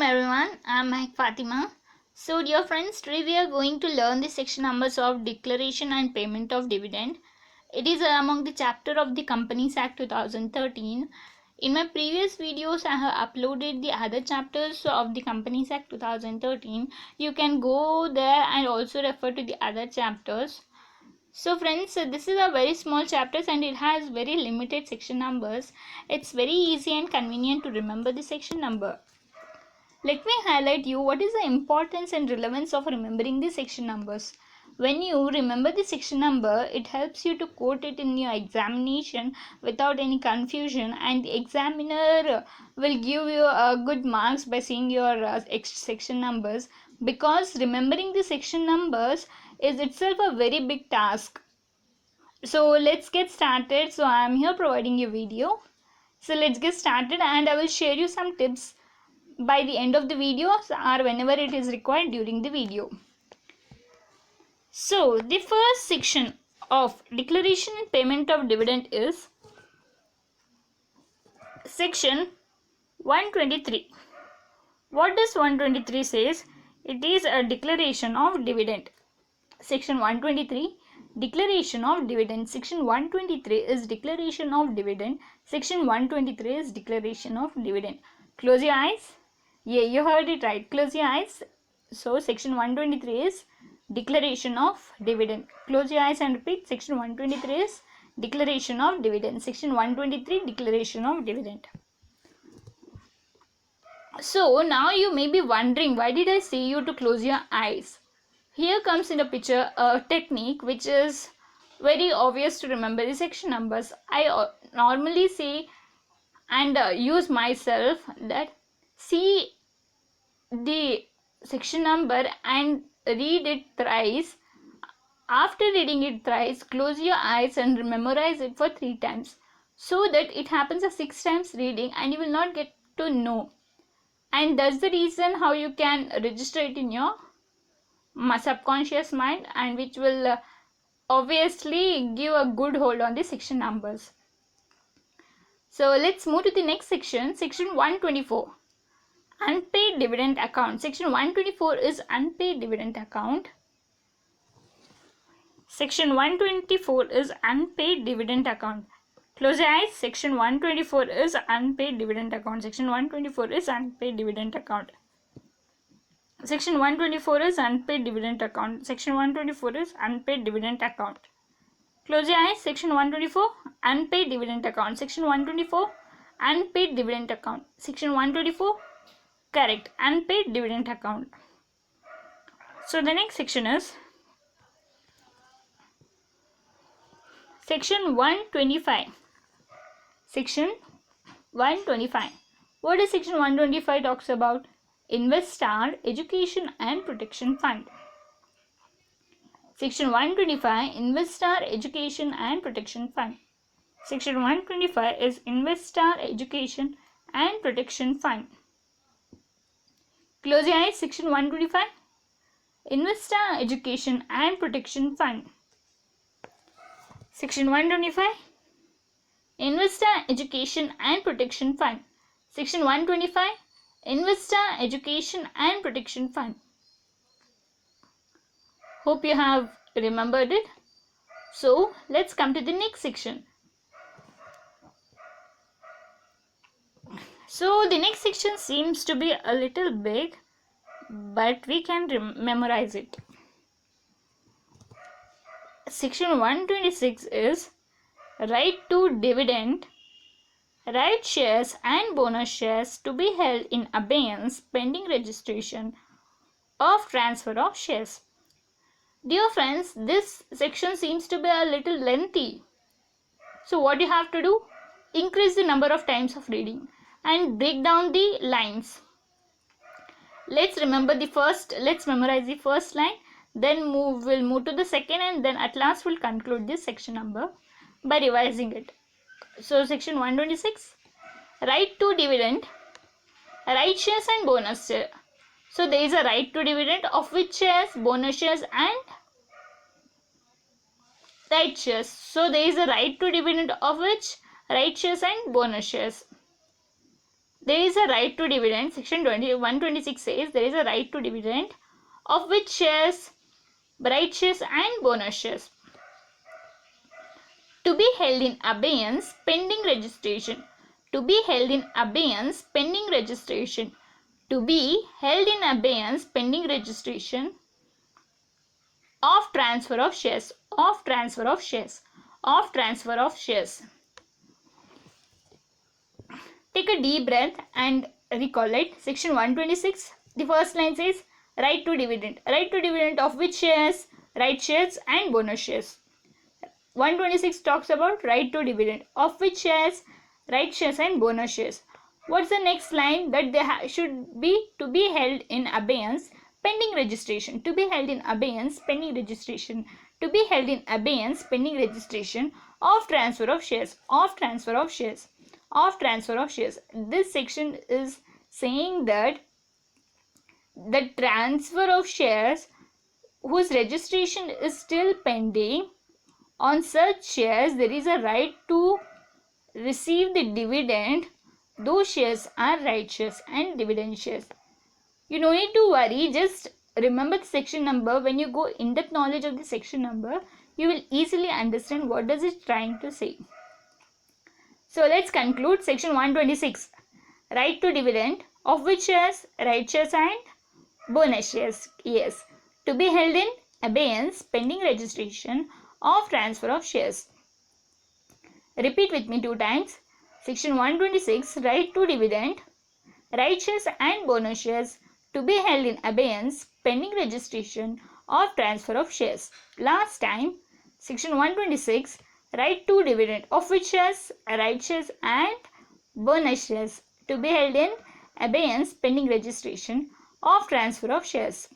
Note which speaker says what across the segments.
Speaker 1: everyone, I'm Mahek Fatima. So dear friends, today we are going to learn the section numbers of declaration and payment of dividend. It is among the chapter of the Companies Act 2013. In my previous videos, I have uploaded the other chapters of the Companies Act 2013. You can go there and also refer to the other chapters. So friends, this is a very small chapters and it has very limited section numbers. It's very easy and convenient to remember the section number. Let me highlight you what is the importance and relevance of remembering the section numbers. When you remember the section number, it helps you to quote it in your examination without any confusion, and the examiner will give you good marks by seeing your section numbers, because remembering the section numbers is itself a very big task. So let's get started. So I am here providing you video. So let's get started and I will share you some tips by the end of the video or whenever it is required during the video. So the first section of declaration and payment of dividend is section 123. What does 123 says? It is a declaration of dividend. Section 123, declaration of dividend. Section 123 is declaration of dividend. Section 123 is declaration of dividend. Close your eyes. Yeah, you heard it right. Close your eyes. So section 123 is declaration of dividend. Close your eyes and repeat. Section 123 is declaration of dividend. Section 123, declaration of dividend. So now you may be wondering, why did I say you to close your eyes? Here comes in the picture a technique which is very obvious to remember the section numbers. I normally say and use myself that see the section number and read it thrice. After reading it thrice, close your eyes and memorize it for 3 times, so that it happens as 6 times reading and you will not get to know. And that's the reason how you can register it in your subconscious mind, and which will obviously give a good hold on the section numbers. So let's move to the next section. Section 124, unpaid dividend account. Section 124 is unpaid dividend account. Section 124 is unpaid dividend account. Close your eyes. Section 124 is unpaid dividend account. Section 124 is unpaid dividend account. Section 124 is unpaid dividend account. Section 124 is unpaid dividend account. Close your eyes. Section 124, unpaid dividend account. Section 124, unpaid dividend account. Section 124, correct, unpaid dividend account. So the next section is section 125. Section 125. What is section 125 talks about? Investor Education and Protection Fund. Section 125, Investor Education and Protection Fund. Section 125 is Investor Education and Protection Fund. Close your eyes. Section 125, Investor Education and Protection Fund. Section 125, Investor Education and Protection Fund. Section 125, Investor Education and Protection Fund. Hope you have remembered it. So let's come to the next section. So the next section seems to be a little big, but we can memorize it. Section 126 is right to dividend, right shares and bonus shares to be held in abeyance pending registration of transfer of shares. Dear friends, this section seems to be a little lengthy. So what you have to do? Increase the number of times of reading and break down the lines. Let's memorize the first line, then we'll move to the second, and then at last we'll conclude this section number by revising it. So section 126, right to dividend, right shares and bonus share. So there is a right to dividend of which shares, bonus shares and right shares. So there is a right to dividend of which right shares and bonus shares. there is a right to dividend. Section 126 says there is a right to dividend of which shares, right shares and bonus shares to be held in abeyance pending registration. To be held in abeyance pending registration. To be held in abeyance pending registration of transfer of shares. Of transfer of shares. Of transfer of shares. Take a deep breath and recall it. Section 126. The first line says right to dividend. Right to dividend of which shares? Right shares and bonus shares. 126 talks about right to dividend of which shares? Right shares and bonus shares. What's the next line? That they should be to be held in abeyance pending registration. To be held in abeyance pending registration. To be held in abeyance pending registration of transfer of shares. Of transfer of shares. Of transfer of shares. This section is saying that the transfer of shares whose registration is still pending, on such shares there is a right to receive the dividend. Those shares are right shares and dividend shares. You don't need to worry, just remember the section number. When you go in depth knowledge of the section number, you will easily understand what does it trying to say. So let's conclude. Section 126. Right to dividend of which shares? Right shares and bonus shares. Yes. To be held in abeyance pending registration of transfer of shares. Repeat with me 2 times. Section 126. Right to dividend, right shares and bonus shares to be held in abeyance pending registration of transfer of shares. Last time. Section 126. Right to dividend of which shares? Right shares and bonus shares to be held in abeyance pending registration of transfer of shares.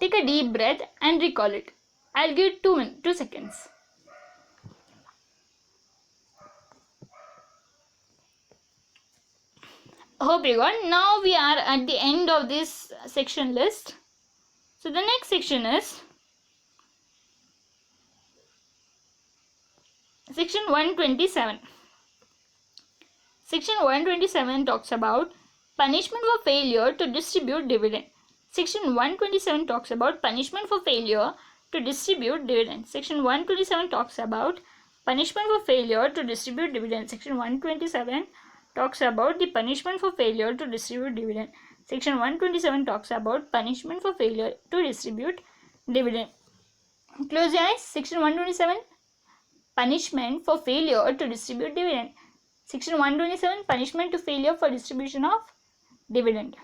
Speaker 1: Take a deep breath and recall it. I'll give 2 seconds. Hope you got. Now we are at the end of this section list. So the next section is section 127. Section 127 talks about punishment for failure to distribute dividend. Section 127 talks about punishment for failure to distribute dividend. Section 127 talks about punishment for failure to distribute dividend. Section 127 talks about the punishment for failure to distribute dividend. Section 127 talks about punishment for failure to distribute dividend. Close your eyes. Section 127, punishment for failure to distribute dividend. Section 127, punishment to failure for distribution of dividend.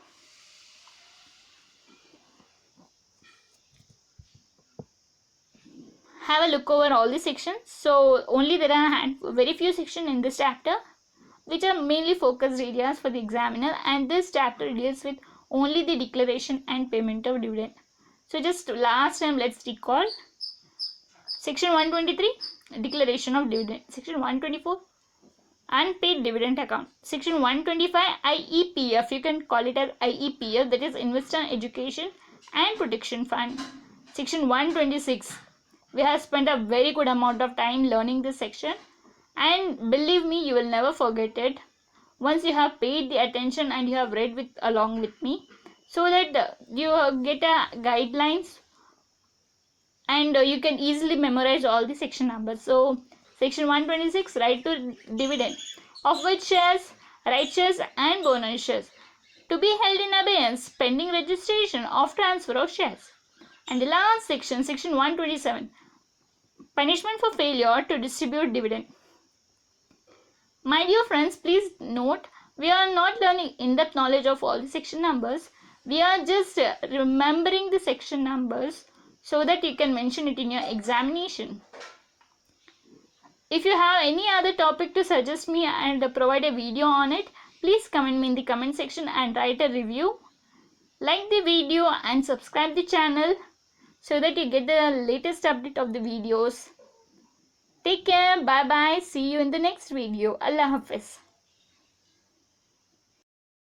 Speaker 1: Have a look over all the sections. So only there are very few sections in this chapter which are mainly focused areas for the examiner, and this chapter deals with only the declaration and payment of dividend. So just last time let's recall. Section 123, declaration of dividend. Section 124, unpaid dividend account. Section 125, IEPF, you can call it as IEPF, that is Investor Education and Protection Fund. Section 126, we have spent a very good amount of time learning this section, and believe me, you will never forget it once you have paid the attention and you have read with along with me, so that you get a guidelines and you can easily memorize all the section numbers. So section 126, right to dividend of which shares? Right shares and bonus shares to be held in abeyance pending registration of transfer of shares. And the last section, section 127, punishment for failure to distribute dividend. My dear friends, please note, we are not learning in-depth knowledge of all the section numbers. We are just remembering the section numbers so that you can mention it in your examination. If you have any other topic to suggest me and provide a video on it, please comment me in the comment section and write a review. Like the video and subscribe the channel so that you get the latest update of the videos. Take care. Bye bye. See you in the next video. Allah Hafiz.